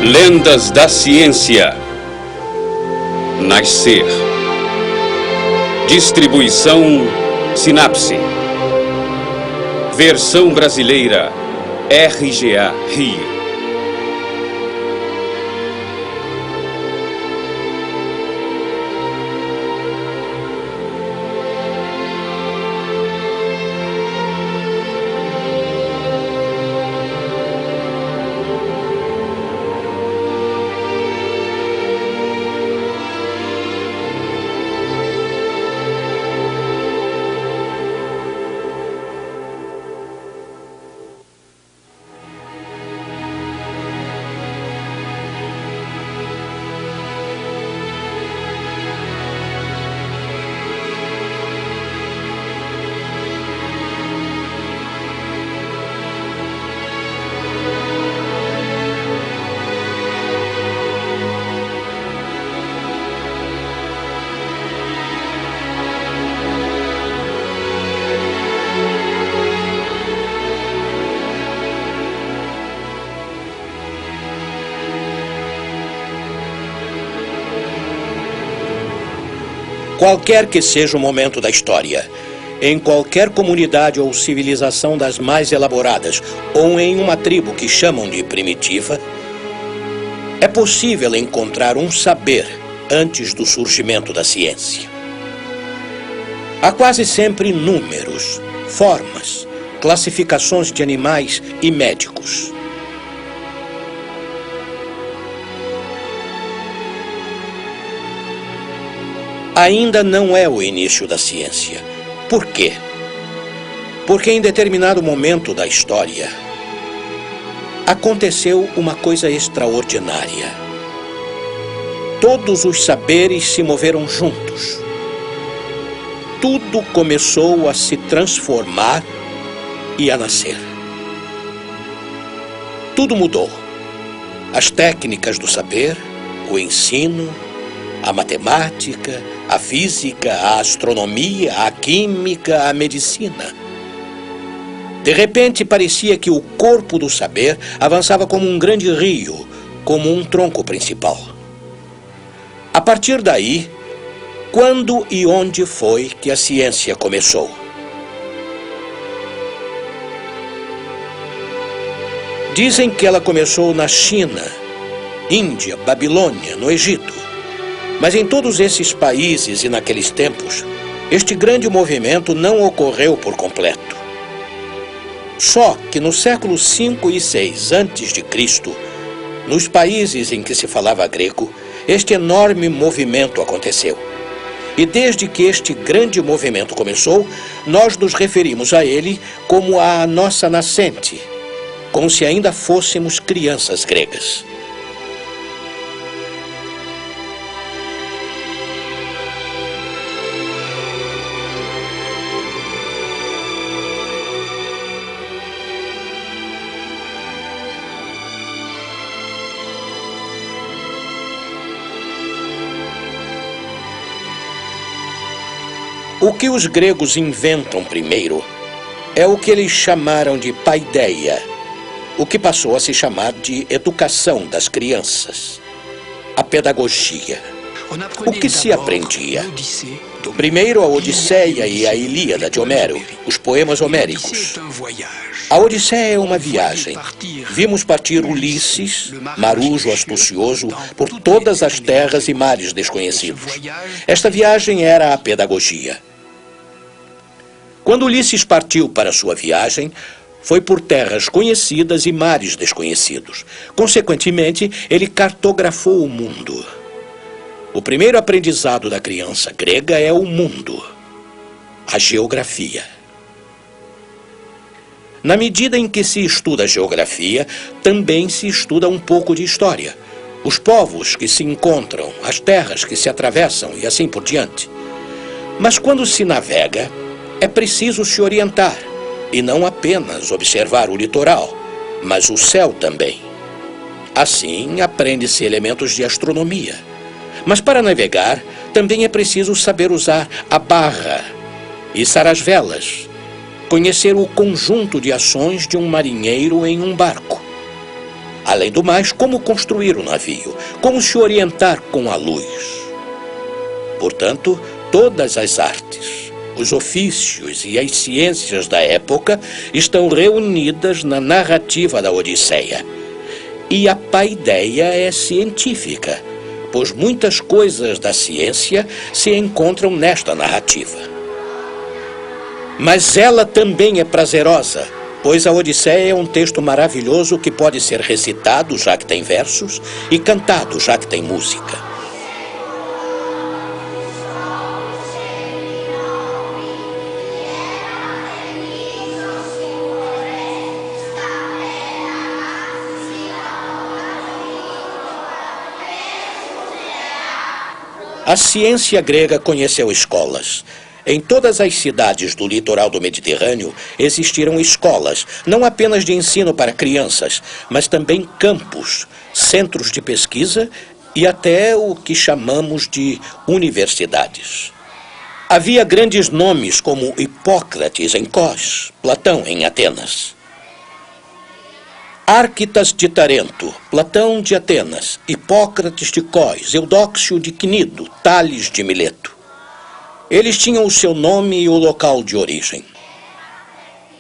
Lendas da Ciência. Nascer. Distribuição Sinapse. Versão brasileira RGA Rio. Qualquer que seja o momento da história, em qualquer comunidade ou civilização das mais elaboradas, ou em uma tribo que chamam de primitiva, é possível encontrar um saber antes do surgimento da ciência. Há quase sempre números, formas, classificações de animais e médicos. Ainda não é o início da ciência. Por quê? Porque em determinado momento da história, aconteceu uma coisa extraordinária. Todos os saberes se moveram juntos. Tudo começou a se transformar e a nascer. Tudo mudou. As técnicas do saber, o ensino, a matemática, a física, a astronomia, a química, a medicina. De repente, parecia que o corpo do saber avançava como um grande rio, como um tronco principal. A partir daí, quando e onde foi que a ciência começou? Dizem que ela começou na China, Índia, Babilônia, no Egito. Mas em todos esses países e naqueles tempos, este grande movimento não ocorreu por completo. Só que no século V e VI a.C., nos países em que se falava grego, este enorme movimento aconteceu. E desde que este grande movimento começou, nós nos referimos a ele como a nossa nascente, como se ainda fôssemos crianças gregas. O que os gregos inventam primeiro é o que eles chamaram de paideia, o que passou a se chamar de educação das crianças, a pedagogia. O que se aprendia? Primeiro a Odisseia e a Ilíada de Homero, os poemas homéricos. A Odisseia é uma viagem. Vimos partir Ulisses, marujo astucioso, por todas as terras e mares desconhecidos. Esta viagem era a pedagogia. Quando Ulisses partiu para sua viagem, foi por terras conhecidas e mares desconhecidos. Consequentemente, ele cartografou o mundo. O primeiro aprendizado da criança grega é o mundo, a geografia. Na medida em que se estuda a geografia, também se estuda um pouco de história. Os povos que se encontram, as terras que se atravessam e assim por diante. Mas quando se navega, é preciso se orientar e não apenas observar o litoral, mas o céu também. Assim, aprende-se elementos de astronomia. Mas para navegar, também é preciso saber usar a barra, içar as velas, conhecer o conjunto de ações de um marinheiro em um barco. Além do mais, como construir o navio, como se orientar com a luz. Portanto, todas as artes, os ofícios e as ciências da época estão reunidas na narrativa da Odisseia. E a paideia é científica, pois muitas coisas da ciência se encontram nesta narrativa. Mas ela também é prazerosa, pois a Odisseia é um texto maravilhoso que pode ser recitado, já que tem versos, e cantado, já que tem música. A ciência grega conheceu escolas. Em todas as cidades do litoral do Mediterrâneo existiram escolas, não apenas de ensino para crianças, mas também campos, centros de pesquisa e até o que chamamos de universidades. Havia grandes nomes como Hipócrates em Cós, Platão em Atenas. Árquitas de Tarento, Platão de Atenas, Hipócrates de Cós, Eudóxio de Cnido, Tales de Mileto. Eles tinham o seu nome e o local de origem.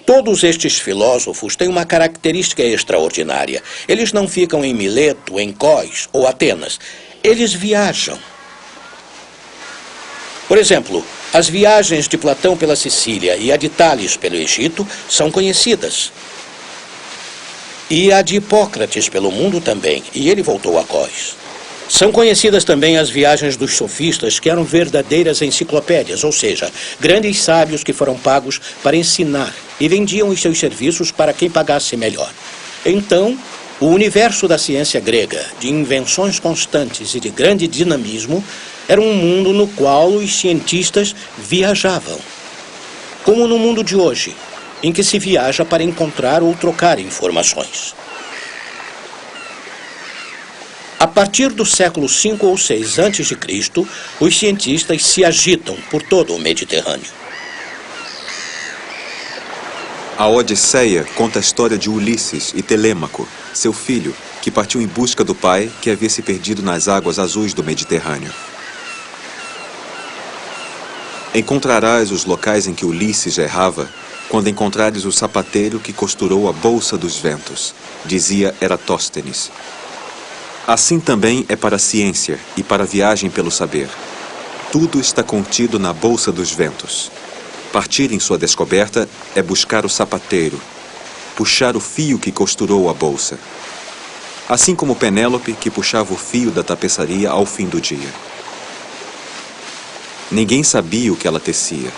Todos estes filósofos têm uma característica extraordinária. Eles não ficam em Mileto, em Cós ou Atenas. Eles viajam. Por exemplo, as viagens de Platão pela Sicília e a de Tales pelo Egito são conhecidas. E a de Hipócrates pelo mundo também, e ele voltou a Cós. São conhecidas também as viagens dos sofistas, que eram verdadeiras enciclopédias, ou seja, grandes sábios que foram pagos para ensinar e vendiam os seus serviços para quem pagasse melhor. Então, o universo da ciência grega, de invenções constantes e de grande dinamismo, era um mundo no qual os cientistas viajavam. Como no mundo de hoje, em que se viaja para encontrar ou trocar informações. A partir do século V ou VI a.C., os cientistas se agitam por todo o Mediterrâneo. A Odisseia conta a história de Ulisses e Telêmaco, seu filho, que partiu em busca do pai que havia se perdido nas águas azuis do Mediterrâneo. Encontrarás os locais em que Ulisses errava quando encontrares o sapateiro que costurou a bolsa dos ventos, dizia Eratóstenes. Assim também é para a ciência e para a viagem pelo saber. Tudo está contido na bolsa dos ventos. Partir em sua descoberta é buscar o sapateiro, puxar o fio que costurou a bolsa. Assim como Penélope, que puxava o fio da tapeçaria ao fim do dia. Ninguém sabia o que ela tecia.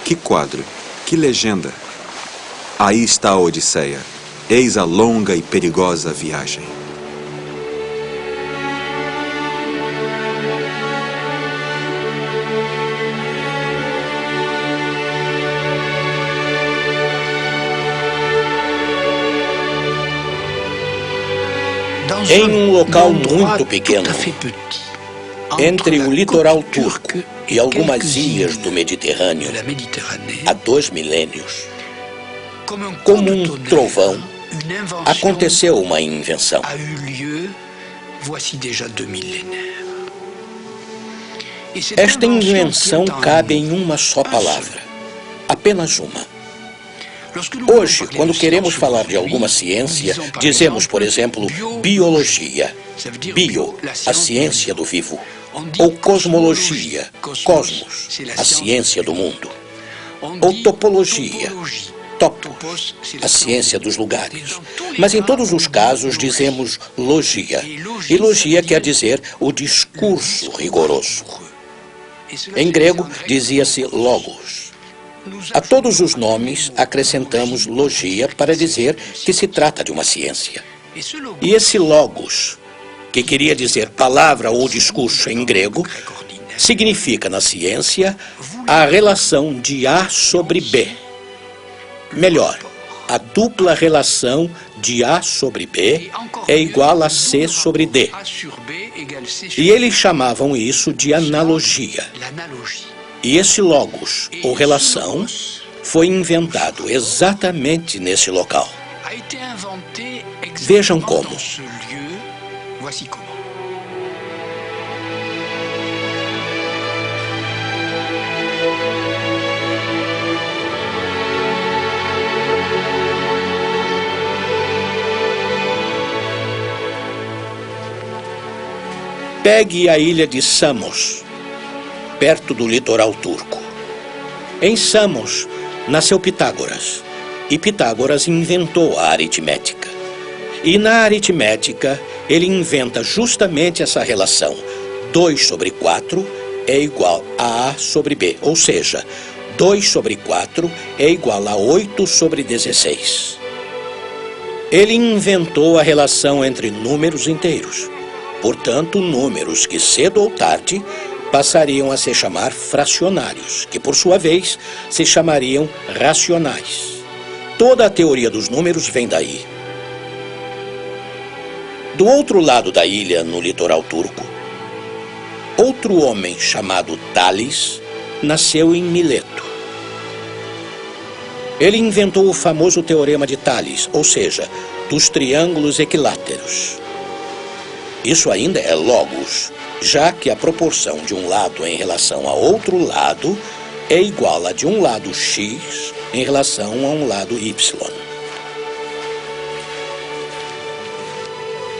Que quadro! Que legenda! Aí está a Odisseia. Eis a longa e perigosa viagem. Em um local muito pequeno, entre o litoral turco e algumas ilhas do Mediterrâneo, há 2 milênios, como um trovão, aconteceu uma invenção. Esta invenção cabe em uma só palavra, apenas uma. Hoje, quando queremos falar de alguma ciência, dizemos, por exemplo, biologia, bio, a ciência do vivo, ou cosmologia, cosmos, a ciência do mundo, ou topologia, topos, a ciência dos lugares. Mas em todos os casos dizemos logia, e logia quer dizer o discurso rigoroso. Em grego dizia-se logos. A todos os nomes acrescentamos logia para dizer que se trata de uma ciência. E esse logos, que queria dizer palavra ou discurso em grego, significa na ciência a relação de A sobre B. Melhor, a dupla relação de A sobre B é igual a C sobre D. E eles chamavam isso de analogia. E esse logos, ou relação, foi inventado exatamente nesse local. Vejam como. Pegue a ilha de Samos, perto do litoral turco. Em Samos nasceu Pitágoras, e Pitágoras inventou a aritmética. E na aritmética, ele inventa justamente essa relação. 2 sobre 4 é igual a A sobre B, ou seja, 2 sobre 4 é igual a 8 sobre 16. Ele inventou a relação entre números inteiros. Portanto, números que cedo ou tarde passariam a se chamar fracionários, que por sua vez se chamariam racionais. Toda a teoria dos números vem daí. Do outro lado da ilha, no litoral turco, outro homem chamado Tales nasceu em Mileto. Ele inventou o famoso teorema de Tales, ou seja, dos triângulos equiláteros. Isso ainda é logos, já que a proporção de um lado em relação a outro lado é igual a de um lado x em relação a um lado y.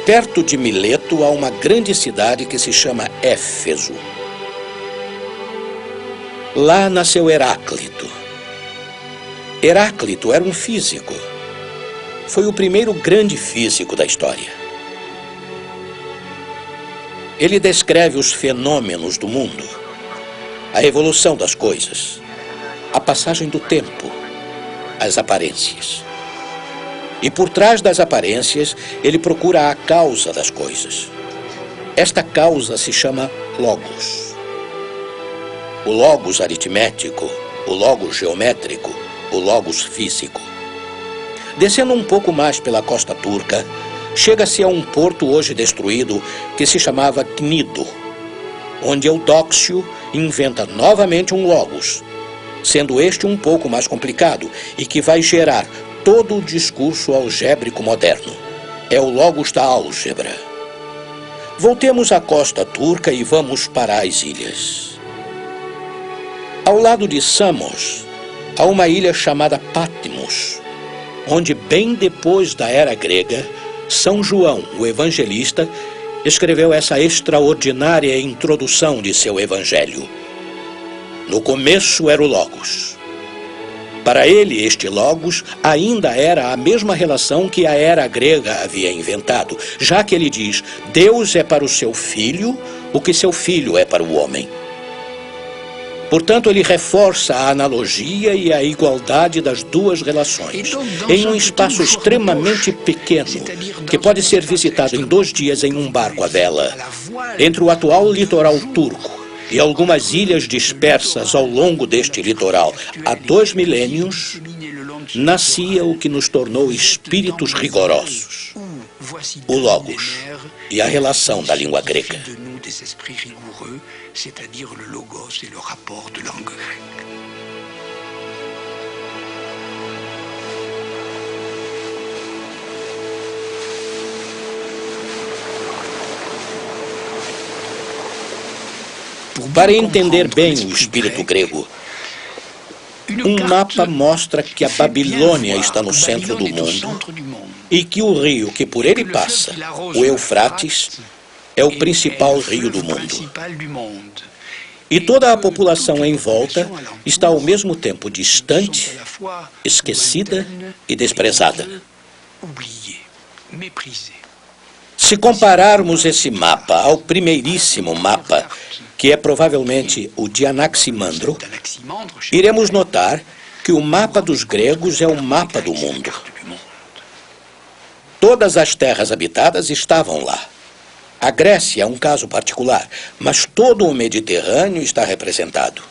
Perto de Mileto há uma grande cidade que se chama Éfeso. Lá nasceu Heráclito. Heráclito era um físico. Foi o primeiro grande físico da história. Ele descreve os fenômenos do mundo, a evolução das coisas, a passagem do tempo, as aparências. E por trás das aparências, ele procura a causa das coisas. Esta causa se chama logos. O logos aritmético, o logos geométrico, o logos físico. Descendo um pouco mais pela costa turca, chega-se a um porto hoje destruído que se chamava Cnido, onde Eudóxio inventa novamente um logos, sendo este um pouco mais complicado e que vai gerar todo o discurso algébrico moderno. É o logos da álgebra. Voltemos à costa turca e vamos para as ilhas. Ao lado de Samos, há uma ilha chamada Patmos, onde bem depois da era grega, São João, o evangelista, escreveu essa extraordinária introdução de seu evangelho. No começo era o Logos. Para ele, este Logos ainda era a mesma relação que a era grega havia inventado, já que ele diz: Deus é para o seu filho o que seu filho é para o homem. Portanto, ele reforça a analogia e a igualdade das duas relações, em um espaço extremamente pequeno, que pode ser visitado em 2 dias em um barco à vela, entre o atual litoral turco e algumas ilhas dispersas ao longo deste litoral. Há 2 milênios, nascia o que nos tornou espíritos rigorosos, o Logos e a relação da língua grega. Des esprits rigoureux, c'est-à-dire le logos et le rapport de langue grecque. Para entender bem o espírito grego, um mapa mostra que a Babilônia está no centro do mundo e que o rio que por ele passa, o Eufrates, é o principal rio do mundo. E toda a população em volta está ao mesmo tempo distante, esquecida e desprezada. Se compararmos esse mapa ao primeiríssimo mapa, que é provavelmente o de Anaximandro, iremos notar que o mapa dos gregos é o mapa do mundo. Todas as terras habitadas estavam lá. A Grécia é um caso particular, mas todo o Mediterrâneo está representado.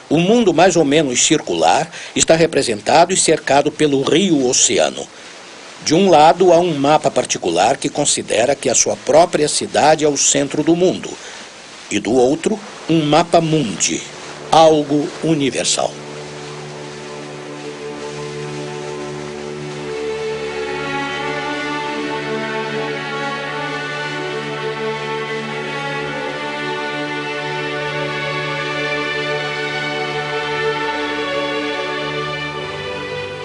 O mundo mais ou menos circular está representado e cercado pelo rio-oceano. De um lado, há um mapa particular que considera que a sua própria cidade é o centro do mundo. E do outro, um mapa mundi, algo universal.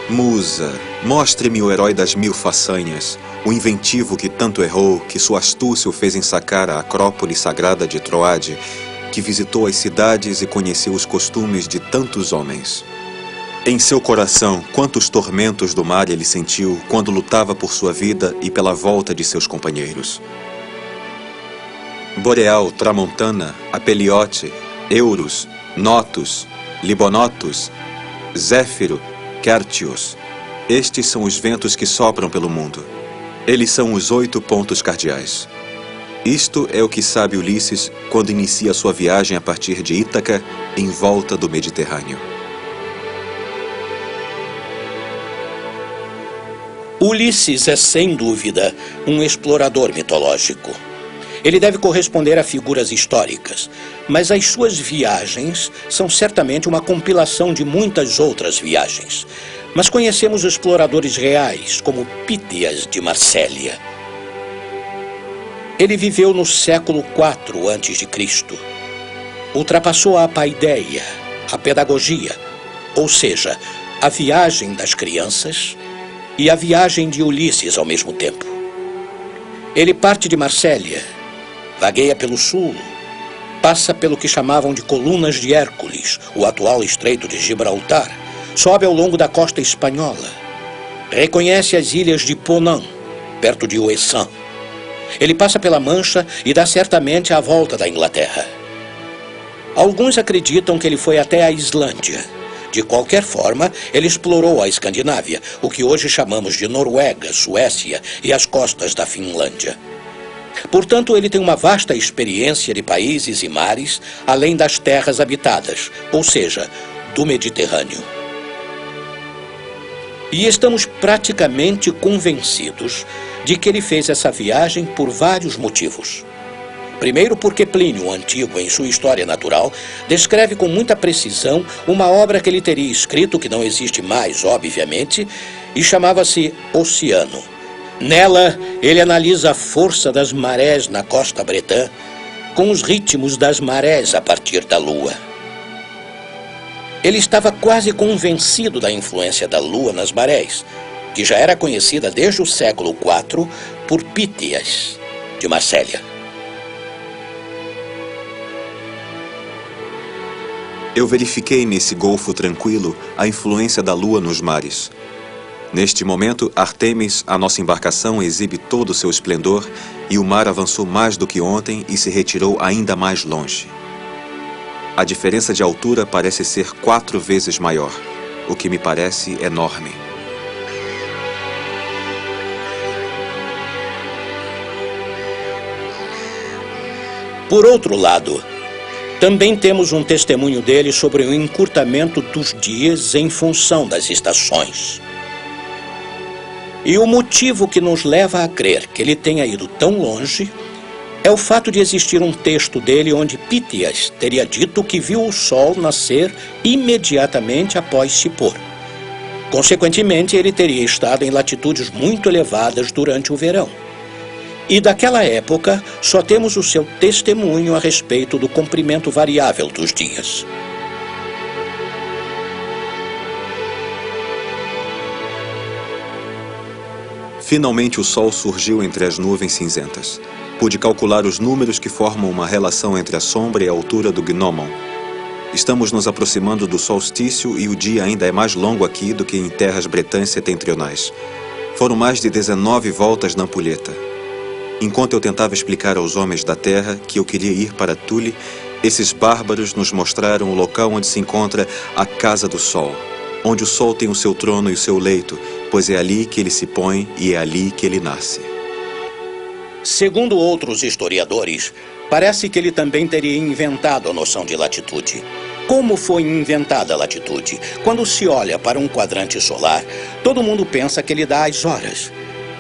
Musa, mostre-me o herói das 1000 façanhas, o inventivo que tanto errou, que sua astúcia o fez ensacar a acrópole sagrada de Troade, que visitou as cidades e conheceu os costumes de tantos homens. Em seu coração, quantos tormentos do mar ele sentiu quando lutava por sua vida e pela volta de seus companheiros. Boreal, Tramontana, Apeliote, Eurus, Notus, Libonotus, Zéfiro, Quertios. Estes são os ventos que sopram pelo mundo. Eles são os 8 pontos cardeais. Isto é o que sabe Ulisses quando inicia sua viagem a partir de Ítaca em volta do Mediterrâneo. Ulisses é, sem dúvida, um explorador mitológico. Ele deve corresponder a figuras históricas, mas as suas viagens são certamente uma compilação de muitas outras viagens. Mas conhecemos exploradores reais, como Pítias de Marsella. Ele viveu no século IV a.C. Ultrapassou a paideia, a pedagogia, ou seja, a viagem das crianças e a viagem de Ulisses ao mesmo tempo. Ele parte de Marsella, vagueia pelo sul, passa pelo que chamavam de Colunas de Hércules, o atual Estreito de Gibraltar, sobe ao longo da costa espanhola, reconhece as ilhas de Ponant, perto de Ouessant. Ele passa pela Mancha e dá certamente a volta da Inglaterra. Alguns acreditam que ele foi até a Islândia. De qualquer forma, ele explorou a Escandinávia, o que hoje chamamos de Noruega, Suécia e as costas da Finlândia. Portanto, ele tem uma vasta experiência de países e mares, além das terras habitadas, ou seja, do Mediterrâneo. E estamos praticamente convencidos de que ele fez essa viagem por vários motivos. Primeiro, porque Plínio o Antigo, em sua História Natural, descreve com muita precisão uma obra que ele teria escrito, que não existe mais, obviamente, e chamava-se Oceano. Nela, ele analisa a força das marés na costa bretã, com os ritmos das marés a partir da Lua. Ele estava quase convencido da influência da Lua nas marés, que já era conhecida desde o século IV por Pítias de Marsella. Eu verifiquei nesse golfo tranquilo a influência da lua nos mares. Neste momento, Artemis, a nossa embarcação, exibe todo o seu esplendor e o mar avançou mais do que ontem e se retirou ainda mais longe. A diferença de altura parece ser 4 vezes maior, o que me parece enorme. Por outro lado, também temos um testemunho dele sobre o encurtamento dos dias em função das estações. E o motivo que nos leva a crer que ele tenha ido tão longe é o fato de existir um texto dele onde Pítias teria dito que viu o sol nascer imediatamente após se pôr. Consequentemente, ele teria estado em latitudes muito elevadas durante o verão. E daquela época, só temos o seu testemunho a respeito do comprimento variável dos dias. Finalmente o sol surgiu entre as nuvens cinzentas. Pude calcular os números que formam uma relação entre a sombra e a altura do gnomon. Estamos nos aproximando do solstício e o dia ainda é mais longo aqui do que em terras bretãs setentrionais. Foram mais de 19 voltas na ampulheta. Enquanto eu tentava explicar aos homens da terra que eu queria ir para Thule, esses bárbaros nos mostraram o local onde se encontra a Casa do Sol, onde o sol tem o seu trono e o seu leito, pois é ali que ele se põe e é ali que ele nasce. Segundo outros historiadores, parece que ele também teria inventado a noção de latitude. Como foi inventada a latitude? Quando se olha para um quadrante solar, todo mundo pensa que ele dá as horas.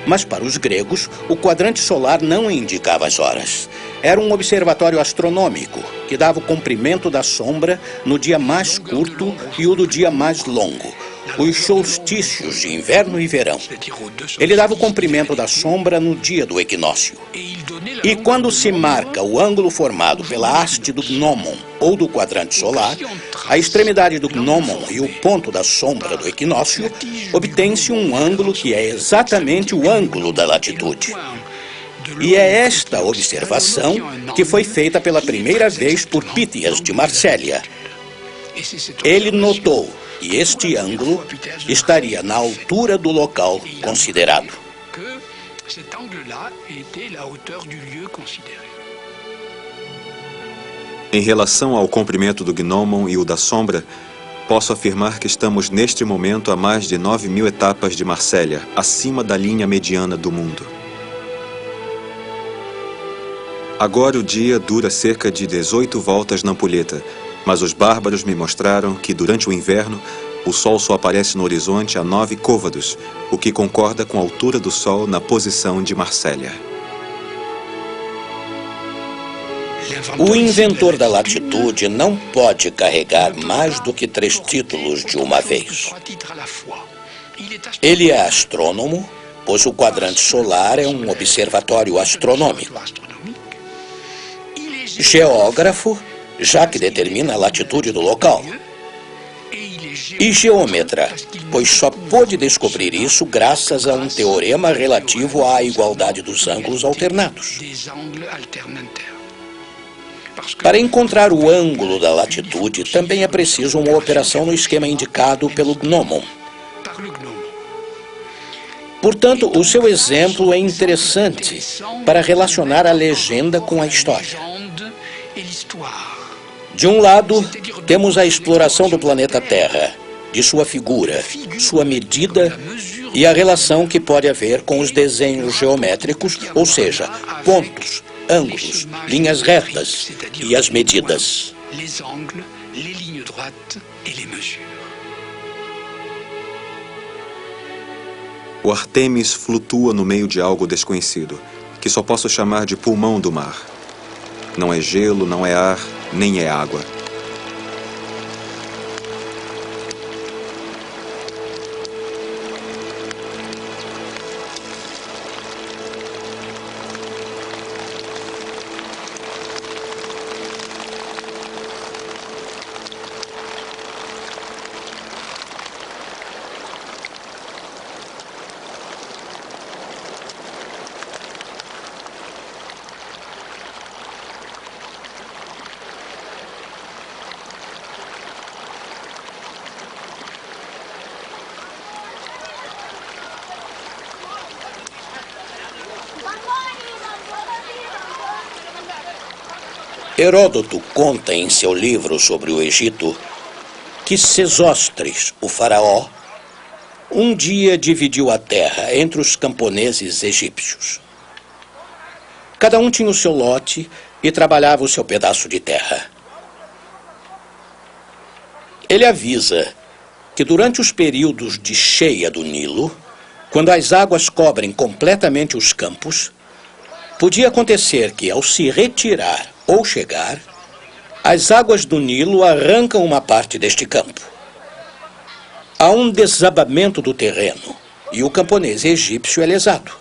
Mas para os gregos, o quadrante solar não indicava as horas. Era um observatório astronômico que dava o comprimento da sombra no dia mais curto e o do dia mais longo. os solstícios de inverno e verão. c'est-à-dire aux deux Ele dava o solstices comprimento da sombra no dia do equinócio. et il donnait la E longueur quando du se monde marca o ângulo formado pela haste do gnomon ou do quadrante solar, a extremidade do gnomon e o ponto da sombra do equinócio, obtém-se um ângulo que é exatamente o ângulo da latitude. E é esta observação que foi feita pela primeira vez por Pythias de Marsella. Ele notou que este ângulo estaria na altura do local considerado. que cet angle-là était la hauteur du lieu considéré. Em relação ao comprimento do gnomon e o da sombra, posso afirmar que estamos neste momento a mais de 9.000 etapas de Marsella, acima da linha mediana do mundo. Agora o dia dura cerca de 18 voltas na ampulheta, mas os bárbaros me mostraram que durante o inverno o Sol só aparece no horizonte a 9 côvados, o que concorda com a altura do Sol na posição de Marsella. O inventor da latitude não pode carregar mais do que 3 títulos de uma vez. Ele é astrônomo, pois o quadrante solar é um observatório astronômico. Geógrafo, já que determina a latitude do local. E geômetra, pois só pôde descobrir isso graças a um teorema relativo à igualdade dos ângulos alternados. Para encontrar o ângulo da latitude, também é preciso uma operação no esquema indicado pelo gnomon. Portanto, o seu exemplo é interessante para relacionar a legenda com a história. De um lado, temos a exploração do planeta Terra, de sua figura, sua medida e a relação que pode haver com os desenhos geométricos, ou seja, pontos, ângulos, linhas retas e as medidas. O Artemis flutua no meio de algo desconhecido, que só posso chamar de pulmão do mar. Não é gelo, não é ar, nem é água. Heródoto conta em seu livro sobre o Egito que Sesostris, o faraó, um dia dividiu a terra entre os camponeses egípcios. Cada um tinha o seu lote e trabalhava o seu pedaço de terra. Ele avisa que durante os períodos de cheia do Nilo, quando as águas cobrem completamente os campos, podia acontecer que, ao se retirar ou chegar, as águas do Nilo arrancam uma parte deste campo. Há um desabamento do terreno e o camponês egípcio é lesado.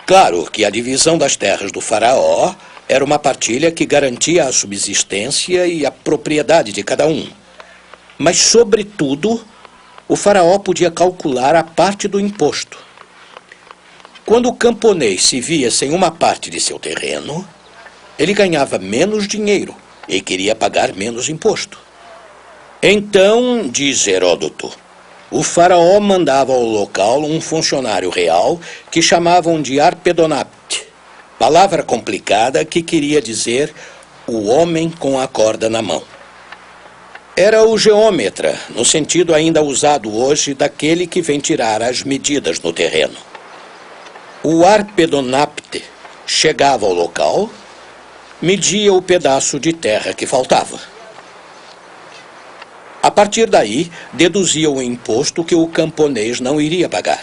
Claro que a divisão das terras do faraó era uma partilha que garantia a subsistência e a propriedade de cada um. Mas, sobretudo, o faraó podia calcular a parte do imposto. Quando o camponês se via sem uma parte de seu terreno, ele ganhava menos dinheiro e queria pagar menos imposto. Então, diz Heródoto, o faraó mandava ao local um funcionário real que chamavam de Arpedonapte, palavra complicada que queria dizer o homem com a corda na mão. Era o geômetra, no sentido ainda usado hoje daquele que vem tirar as medidas no terreno. O Arpedonapte chegava ao local, media o pedaço de terra que faltava. A partir daí, deduzia o imposto que o camponês não iria pagar.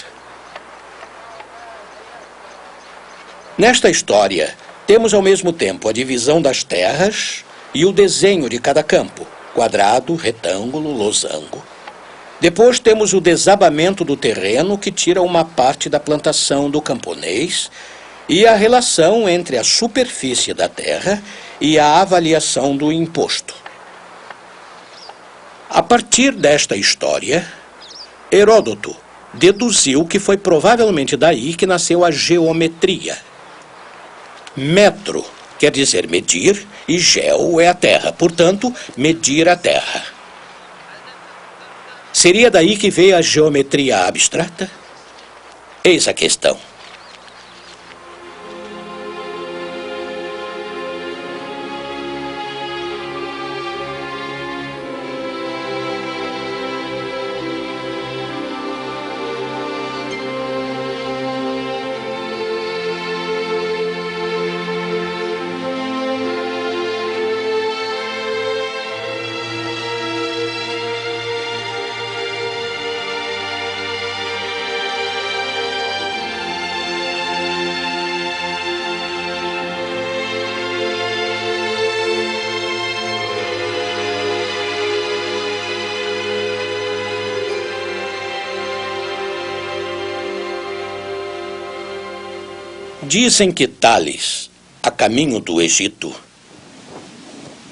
Nesta história, temos ao mesmo tempo a divisão das terras e o desenho de cada campo: quadrado, retângulo, losango. Depois temos o desabamento do terreno, que tira uma parte da plantação do camponês, e a relação entre a superfície da terra e a avaliação do imposto. A partir desta história, Heródoto deduziu que foi provavelmente daí que nasceu a geometria. Metro quer dizer medir, e geo é a terra, portanto, medir a terra. Seria daí que veio a geometria abstrata? Eis a questão. Dizem que Tales, a caminho do Egito,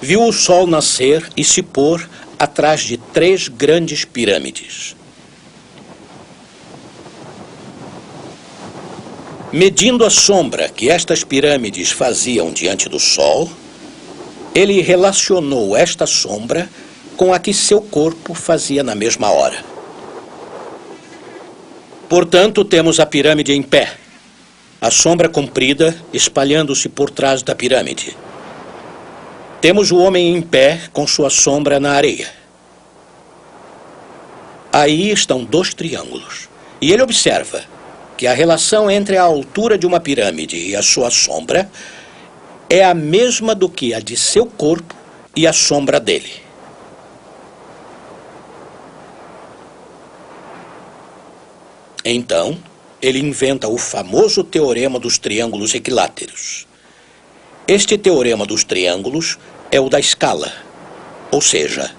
viu o sol nascer e se pôr atrás de 3 grandes pirâmides. Medindo a sombra que estas pirâmides faziam diante do sol, ele relacionou esta sombra com a que seu corpo fazia na mesma hora. Portanto, temos a pirâmide em pé, a sombra comprida espalhando-se por trás da pirâmide. Temos o homem em pé com sua sombra na areia. Aí estão 2 triângulos. E ele observa que a relação entre a altura de uma pirâmide e a sua sombra é a mesma do que a de seu corpo e a sombra dele. Então, ele inventa o famoso teorema dos triângulos equiláteros. Este teorema dos triângulos é o da escala. Ou seja,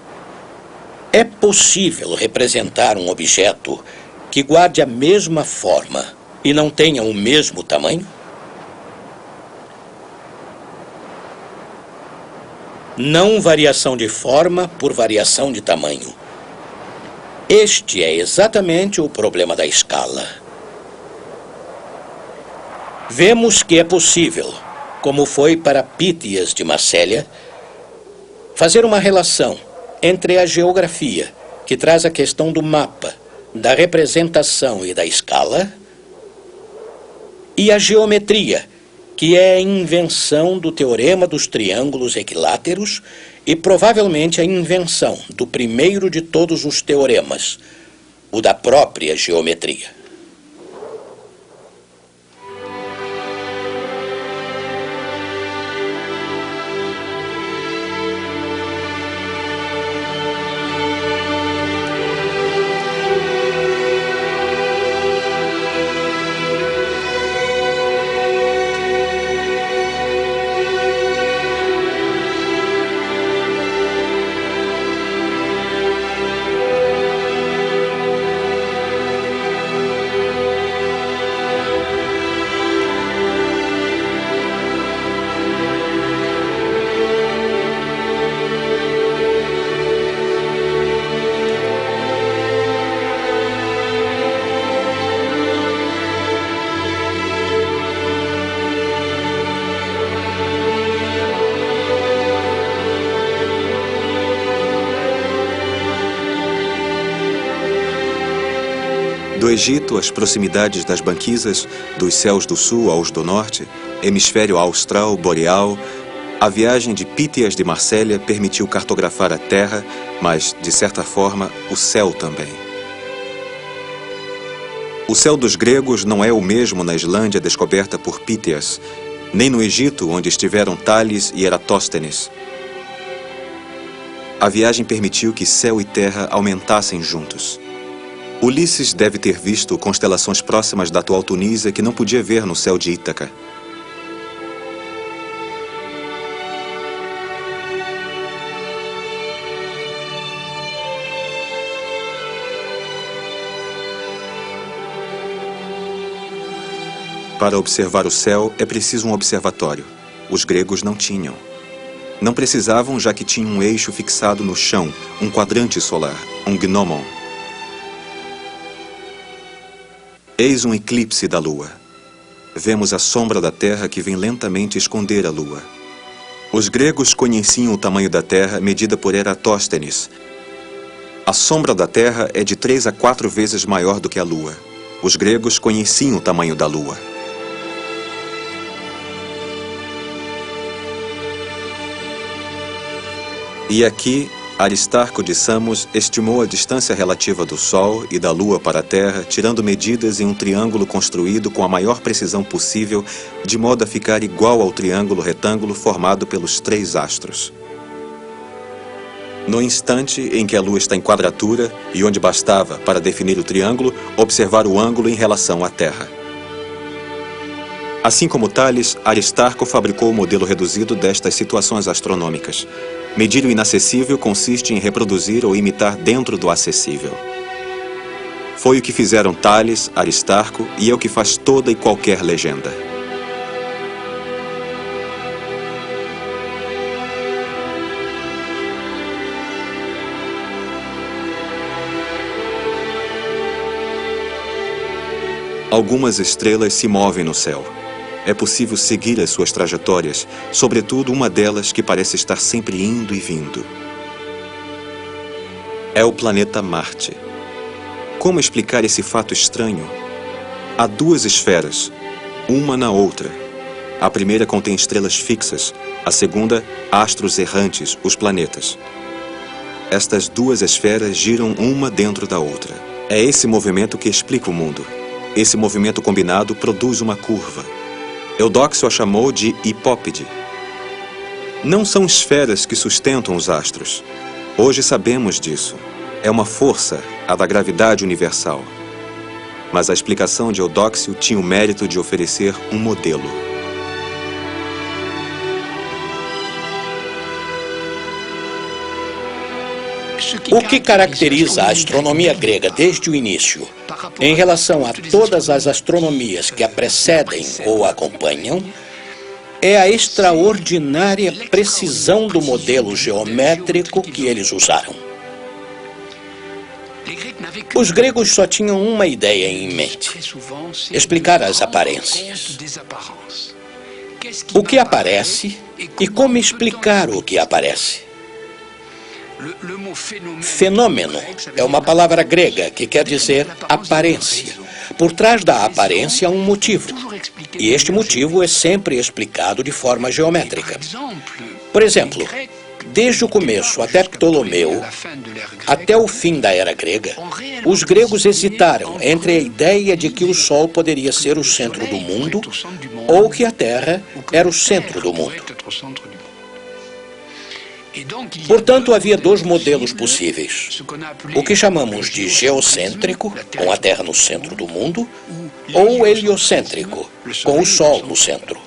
é possível representar um objeto que guarde a mesma forma e não tenha o mesmo tamanho? Não variação de forma por variação de tamanho. Este é exatamente o problema da escala. Vemos que é possível, como foi para Pítias de Massélia, fazer uma relação entre a geografia, que traz a questão do mapa, da representação e da escala, e a geometria, que é a invenção do teorema dos triângulos equiláteros e provavelmente a invenção do primeiro de todos os teoremas, o da própria geometria. Do Egito às proximidades das banquisas, dos céus do sul aos do norte, hemisfério austral, boreal, a viagem de Pítias de Massélia permitiu cartografar a terra, mas, de certa forma, o céu também. O céu dos gregos não é o mesmo na Islândia descoberta por Pítias, nem no Egito, onde estiveram Tales e Eratóstenes. A viagem permitiu que céu e terra aumentassem juntos. Ulisses deve ter visto constelações próximas da atual Tunísia que não podia ver no céu de Ítaca. Para observar o céu é preciso um observatório. Os gregos não tinham. Não precisavam, já que tinham um eixo fixado no chão, um quadrante solar, um gnomon. Eis um eclipse da Lua. Vemos a sombra da Terra que vem lentamente esconder a Lua. Os gregos conheciam o tamanho da Terra medida por Eratóstenes. A sombra da Terra é de 3 a 4 vezes maior do que a Lua. Os gregos conheciam o tamanho da Lua. E aqui, Aristarco de Samos estimou a distância relativa do Sol e da Lua para a Terra, tirando medidas em um triângulo construído com a maior precisão possível, de modo a ficar igual ao triângulo retângulo formado pelos 3 astros. No instante em que a Lua está em quadratura, e onde bastava, para definir o triângulo, observar o ângulo em relação à Terra. Assim como Tales, Aristarco fabricou o modelo reduzido destas situações astronômicas. Medir o inacessível consiste em reproduzir ou imitar dentro do acessível. Foi o que fizeram Tales, Aristarco, e é o que faz toda e qualquer legenda. Algumas estrelas se movem no céu. É possível seguir as suas trajetórias, sobretudo uma delas que parece estar sempre indo e vindo. É o planeta Marte. Como explicar esse fato estranho? Há 2 esferas, uma na outra. A primeira contém estrelas fixas, a segunda, astros errantes, os planetas. Estas 2 esferas giram uma dentro da outra. É esse movimento que explica o mundo. Esse movimento combinado produz uma curva. Eudóxio a chamou de hipópede. Não são esferas que sustentam os astros. Hoje sabemos disso. É uma força, a da gravidade universal. Mas a explicação de Eudóxio tinha o mérito de oferecer um modelo. O que caracteriza a astronomia grega desde o início, em relação a todas as astronomias que a precedem ou a acompanham, é a extraordinária precisão do modelo geométrico que eles usaram. Os gregos só tinham uma ideia em mente: explicar as aparências. O que aparece e como explicar o que aparece. Fenômeno é uma palavra grega que quer dizer aparência. Por trás da aparência há um motivo, e este motivo é sempre explicado de forma geométrica. Por exemplo, desde o começo até Ptolomeu, até o fim da era grega, os gregos hesitaram entre a ideia de que o Sol poderia ser o centro do mundo ou que a Terra era o centro do mundo. Portanto, havia 2 modelos possíveis. O que chamamos de geocêntrico, com a Terra no centro do mundo, ou heliocêntrico, com o Sol no centro.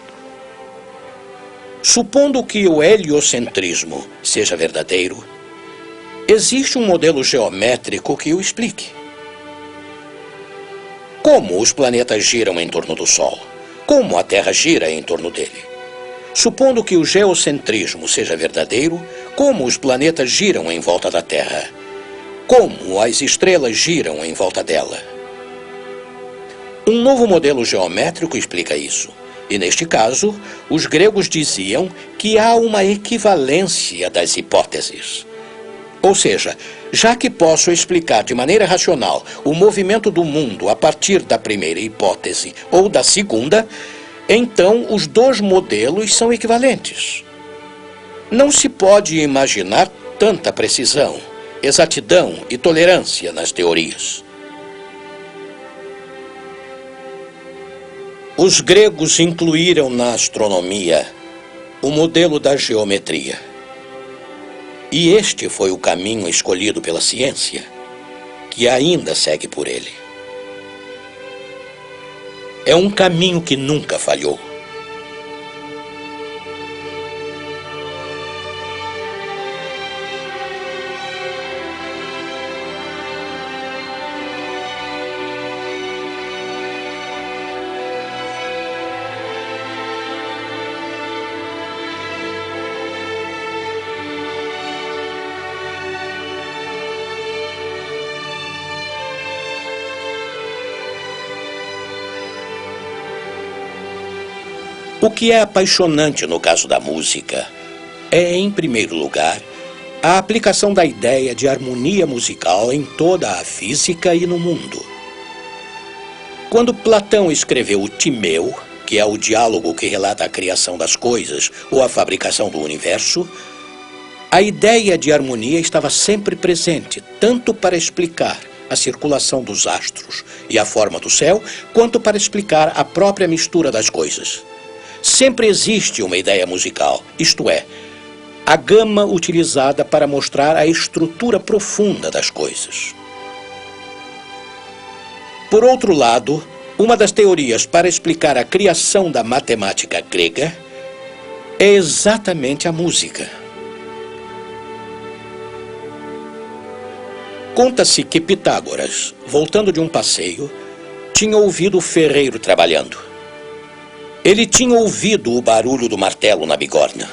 Supondo que o heliocentrismo seja verdadeiro, existe um modelo geométrico que o explique. Como os planetas giram em torno do Sol? Como a Terra gira em torno dele? Supondo que o geocentrismo seja verdadeiro, como os planetas giram em volta da Terra? Como as estrelas giram em volta dela? Um novo modelo geométrico explica isso. E neste caso, os gregos diziam que há uma equivalência das hipóteses. Ou seja, já que posso explicar de maneira racional o movimento do mundo a partir da primeira hipótese ou da segunda, então os 2 modelos são equivalentes. Não se pode imaginar tanta precisão, exatidão e tolerância nas teorias. Os gregos incluíram na astronomia o modelo da geometria. E este foi o caminho escolhido pela ciência, que ainda segue por ele. É um caminho que nunca falhou. O que é apaixonante no caso da música é, em primeiro lugar, a aplicação da ideia de harmonia musical em toda a física e no mundo. Quando Platão escreveu o Timeu, que é o diálogo que relata a criação das coisas ou a fabricação do universo, a ideia de harmonia estava sempre presente, tanto para explicar a circulação dos astros e a forma do céu, quanto para explicar a própria mistura das coisas. Sempre existe uma ideia musical, isto é, a gama utilizada para mostrar a estrutura profunda das coisas. Por outro lado, uma das teorias para explicar a criação da matemática grega é exatamente a música. Conta-se que Pitágoras, voltando de um passeio, tinha ouvido o ferreiro trabalhando. Ele tinha ouvido o barulho do martelo na bigorna.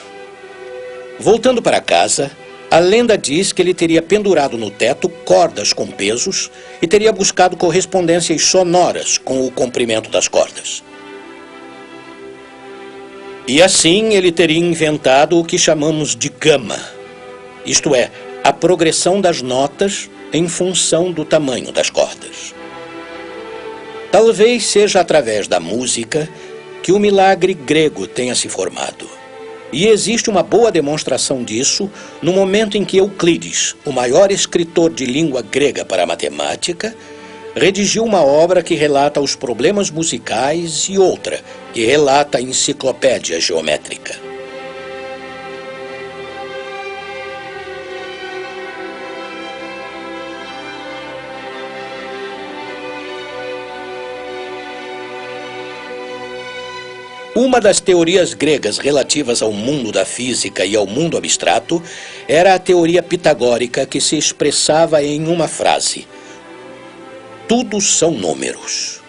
Voltando para casa, a lenda diz que ele teria pendurado no teto cordas com pesos e teria buscado correspondências sonoras com o comprimento das cordas. E assim ele teria inventado o que chamamos de gama, isto é, a progressão das notas em função do tamanho das cordas. Talvez seja através da música que o milagre grego tenha se formado. E existe uma boa demonstração disso no momento em que Euclides, o maior escritor de língua grega para a matemática, redigiu uma obra que relata os problemas musicais e outra que relata a enciclopédia geométrica. Uma das teorias gregas relativas ao mundo da física e ao mundo abstrato era a teoria pitagórica que se expressava em uma frase: tudo são números.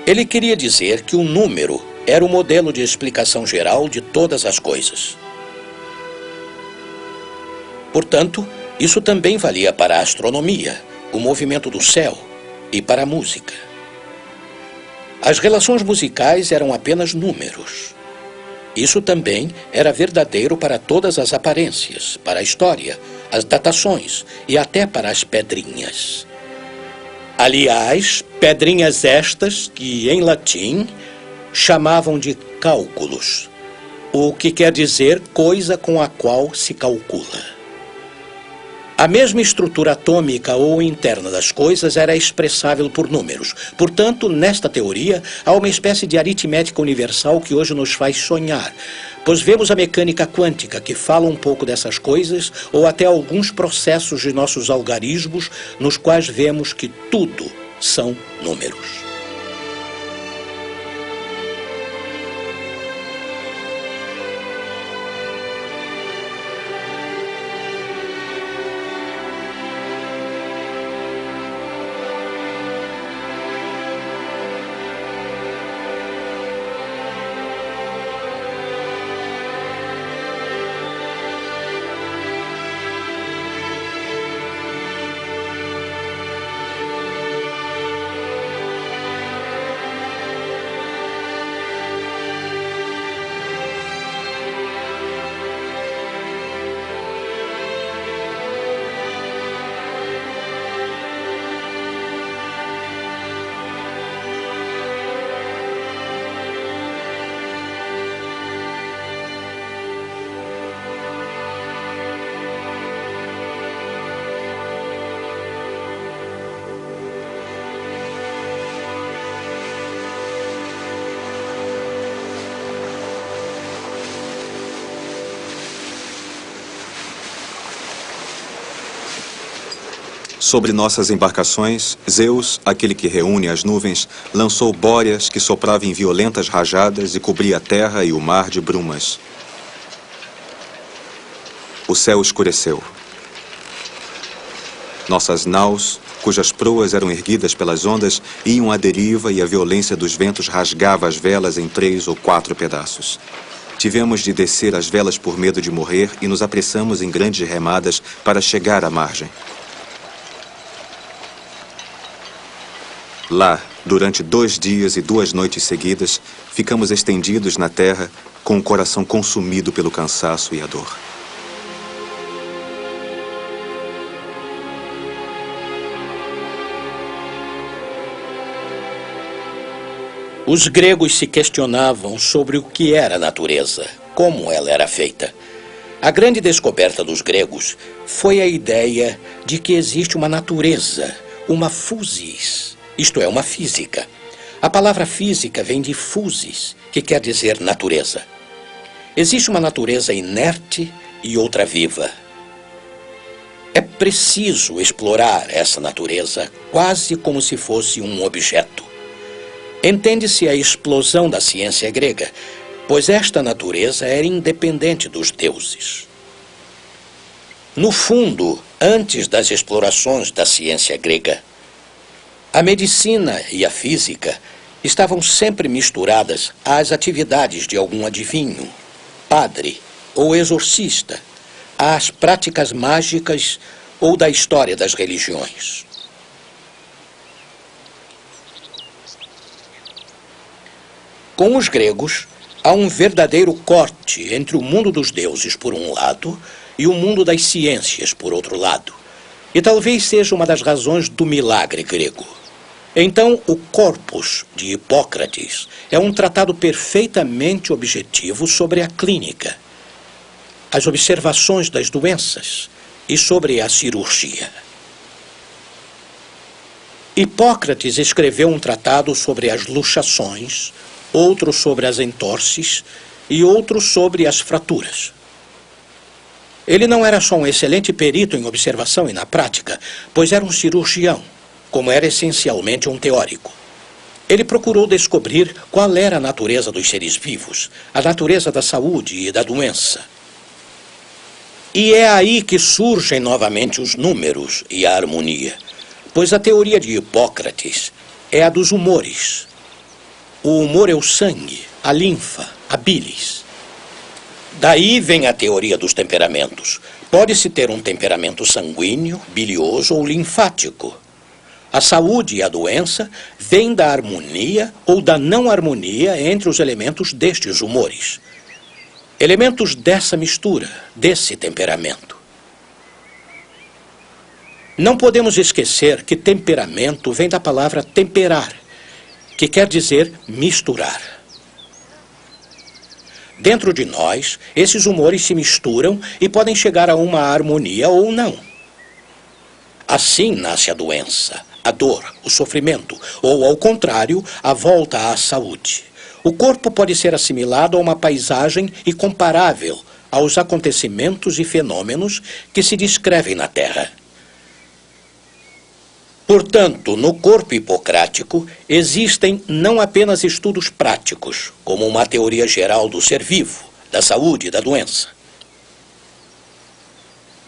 Ele queria dizer que o número era o modelo de explicação geral de todas as coisas. Portanto, isso também valia para a astronomia, o movimento do céu e para a música. As relações musicais eram apenas números. Isso também era verdadeiro para todas as aparências, para a história, as datações e até para as pedrinhas. Aliás, pedrinhas estas que, em latim, chamavam de cálculos, o que quer dizer coisa com a qual se calcula. A mesma estrutura atômica ou interna das coisas era expressável por números. Portanto, nesta teoria, há uma espécie de aritmética universal que hoje nos faz sonhar, pois vemos a mecânica quântica que fala um pouco dessas coisas, ou até alguns processos de nossos algarismos, nos quais vemos que tudo são números. Sobre nossas embarcações, Zeus, aquele que reúne as nuvens, lançou bóreas que sopravam em violentas rajadas e cobria a terra e o mar de brumas. O céu escureceu. Nossas naus, cujas proas eram erguidas pelas ondas, iam à deriva e a violência dos ventos rasgava as velas em 3 ou 4 pedaços. Tivemos de descer as velas por medo de morrer e nos apressamos em grandes remadas para chegar à margem. Lá, durante 2 dias e 2 noites seguidas, ficamos estendidos na terra com o coração consumido pelo cansaço e a dor. Os gregos se questionavam sobre o que era a natureza, como ela era feita. A grande descoberta dos gregos foi a ideia de que existe uma natureza, uma physis, isto é, uma física. A palavra física vem de physis, que quer dizer natureza. Existe uma natureza inerte e outra viva. É preciso explorar essa natureza quase como se fosse um objeto. Entende-se a explosão da ciência grega, pois esta natureza era independente dos deuses. No fundo, antes das explorações da ciência grega, a medicina e a física estavam sempre misturadas às atividades de algum adivinho, padre ou exorcista, às práticas mágicas ou da história das religiões. Com os gregos, há um verdadeiro corte entre o mundo dos deuses, por um lado, e o mundo das ciências, por outro lado. E talvez seja uma das razões do milagre grego. Então, o Corpus de Hipócrates é um tratado perfeitamente objetivo sobre a clínica, as observações das doenças e sobre a cirurgia. Hipócrates escreveu um tratado sobre as luxações, outro sobre as entorses e outro sobre as fraturas. Ele não era só um excelente perito em observação e na prática, pois era um cirurgião, como era essencialmente um teórico. Ele procurou descobrir qual era a natureza dos seres vivos, a natureza da saúde e da doença. E é aí que surgem novamente os números e a harmonia, pois a teoria de Hipócrates é a dos humores. O humor é o sangue, a linfa, a bilis. Daí vem a teoria dos temperamentos. Pode-se ter um temperamento sanguíneo, bilioso ou linfático. A saúde e a doença vêm da harmonia ou da não harmonia entre os elementos destes humores. Elementos dessa mistura, desse temperamento. Não podemos esquecer que temperamento vem da palavra temperar, que quer dizer misturar. Dentro de nós, esses humores se misturam e podem chegar a uma harmonia ou não. Assim nasce a doença, a dor, o sofrimento, ou, ao contrário, a volta à saúde. O corpo pode ser assimilado a uma paisagem e comparável aos acontecimentos e fenômenos que se descrevem na Terra. Portanto, no corpo hipocrático, existem não apenas estudos práticos, como uma teoria geral do ser vivo, da saúde e da doença.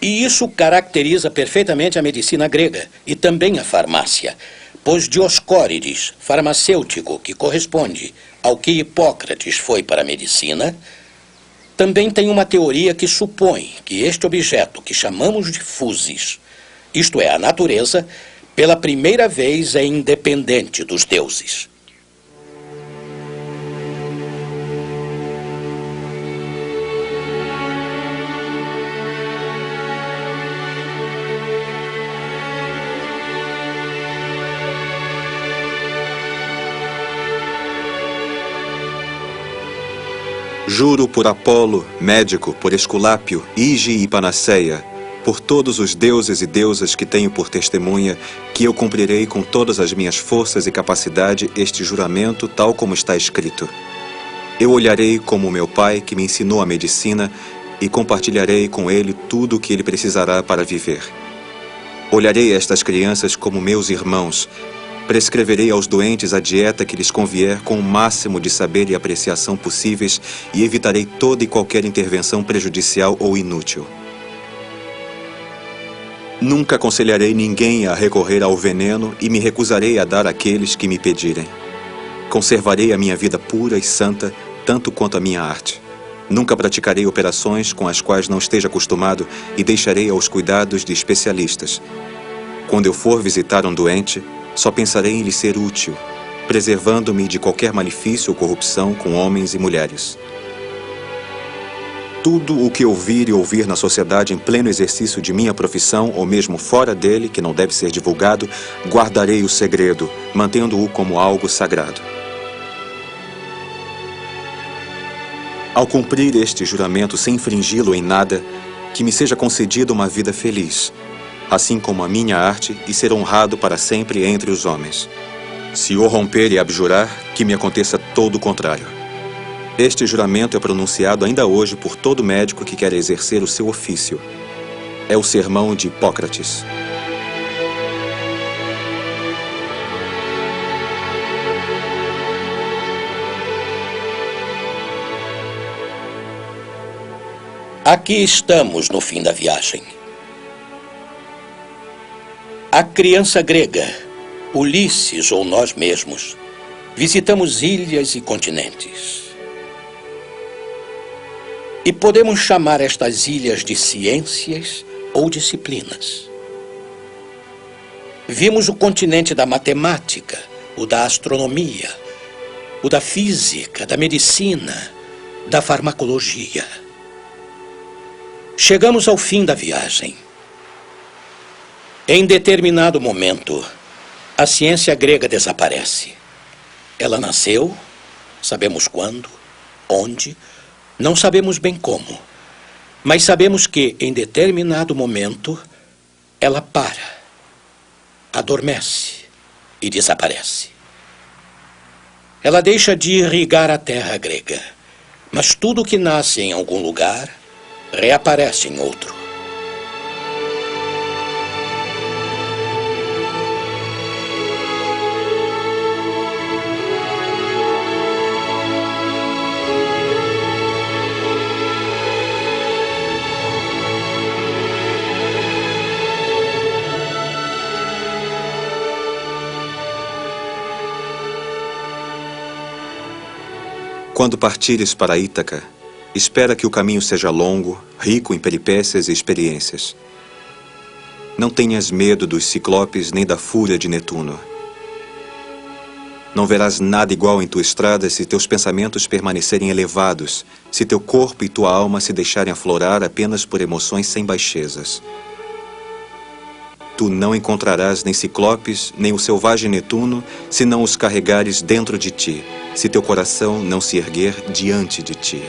E isso caracteriza perfeitamente a medicina grega e também a farmácia, pois Dioscórides, farmacêutico que corresponde ao que Hipócrates foi para a medicina, também tem uma teoria que supõe que este objeto que chamamos de physis, isto é, a natureza, pela primeira vez é independente dos deuses. Juro por Apolo, médico, por Esculápio, Ige e Panaceia, por todos os deuses e deusas que tenho por testemunha, que eu cumprirei com todas as minhas forças e capacidade este juramento tal como está escrito. Eu olharei como meu pai que me ensinou a medicina e compartilharei com ele tudo o que ele precisará para viver. Olharei estas crianças como meus irmãos, prescreverei aos doentes a dieta que lhes convier com o máximo de saber e apreciação possíveis e evitarei toda e qualquer intervenção prejudicial ou inútil. Nunca aconselharei ninguém a recorrer ao veneno e me recusarei a dar àqueles que me pedirem. Conservarei a minha vida pura e santa, tanto quanto a minha arte. Nunca praticarei operações com as quais não esteja acostumado e deixarei aos cuidados de especialistas. Quando eu for visitar um doente, Só pensarei em lhe ser útil, preservando-me de qualquer malefício ou corrupção com homens e mulheres. Tudo o que ouvir e ouvir na sociedade em pleno exercício de minha profissão, ou mesmo fora dele, que não deve ser divulgado, guardarei o segredo, mantendo-o como algo sagrado. Ao cumprir este juramento sem infringi-lo em nada, que me seja concedida uma vida feliz, assim como a minha arte, e ser honrado para sempre entre os homens. Se o romper e abjurar, que me aconteça todo o contrário. Este juramento é pronunciado ainda hoje por todo médico que quer exercer o seu ofício. É o sermão de Hipócrates. Aqui estamos no fim da viagem. A criança grega, Ulisses ou nós mesmos, visitamos ilhas e continentes. E podemos chamar estas ilhas de ciências ou disciplinas. Vimos o continente da matemática, o da astronomia, o da física, da medicina, da farmacologia. Chegamos ao fim da viagem. Em determinado momento, a ciência grega desaparece. Ela nasceu, sabemos quando, onde, não sabemos bem como, mas sabemos que, em determinado momento, ela para, adormece e desaparece. Ela deixa de irrigar a terra grega, mas tudo que nasce em algum lugar reaparece em outro. Quando partires para Ítaca, espera que o caminho seja longo, rico em peripécias e experiências. Não tenhas medo dos ciclopes nem da fúria de Netuno. Não verás nada igual em tua estrada se teus pensamentos permanecerem elevados, se teu corpo e tua alma se deixarem aflorar apenas por emoções sem baixezas. Tu não encontrarás nem ciclopes, nem o selvagem Netuno, se não os carregares dentro de ti, se teu coração não se erguer diante de ti.